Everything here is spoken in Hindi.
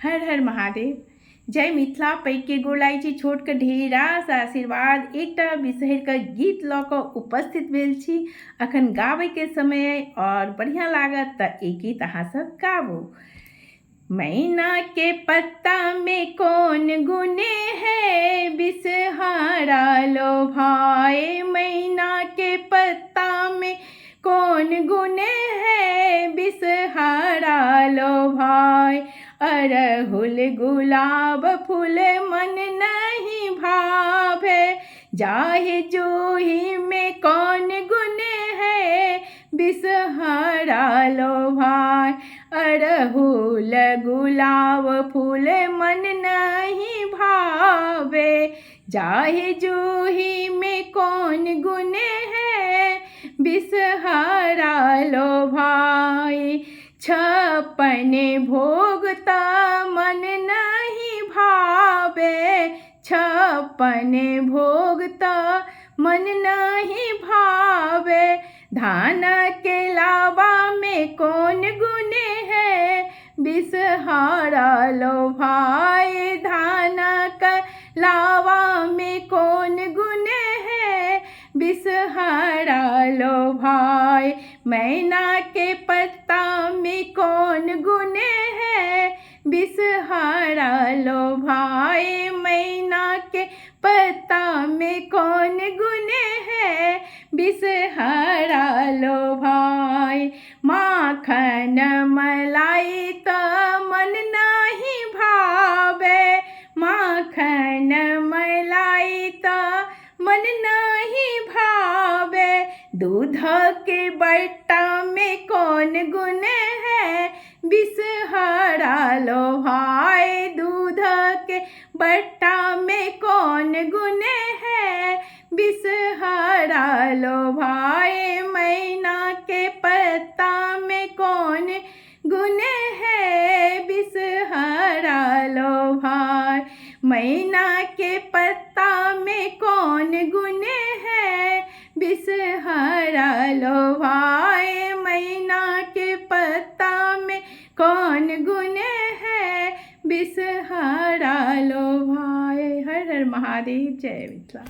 हर हर महादेव। जय मिथिला पैघ के गोलाई छी, छोट के ढेरा सा आशीर्वाद। एकटा बिसहर के गीत लऽ कऽ उपस्थित भेल छी अखन गाबै के समय और बढ़िया लागत तऽ एक गीत अहाँ सब गाबू। मैना के पत्ता में कौन गुने है, बिसहारा लो भाई। मैना के पत्ता में कौन गुने है, बिसहारा लो भाई। अरहुल गुलाब फूल मन नहीं भावे, जाहे जूही में कौन गुने है, बिसहारा लो भाई। अरहुल गुलाब फूल मन नहीं भावे, जाहे जूही में कौन गुने है, बिसहारा लो भाई। छप्पन भोग ता मन नहीं भावे, छप्पन भोग ता मन नहीं भावे। धान के लावा में कौन गुने है, बिसहारा लो भाई। धान का लावा में कौन गुने है, बिसहारा लो भाई। मैना के पत्ता में कौन गुने है, बिसहारा लो भाई। मैना के पत्ता में कौन गुने है, बिसहारा लो भाई। माखन मलाई तो मन नहीं भावे, माखन मलाई तो मन नहीं भावे। दूध के बट्टा में कौन गुने है, बिसहारा लो भाई। दूध के बट्टा में कौन गुने है, बिसहारा लो भाई। मैना के पत्ता में कौन गुने है, बिसहारा लो भाई। मैना के पत्ता में कौन गुने है, बिसहारा लो भाई। मैना के पत्ता में कौन गुने है, बिसहारा लो भाई। हर हर महादेव। जय मिथिला।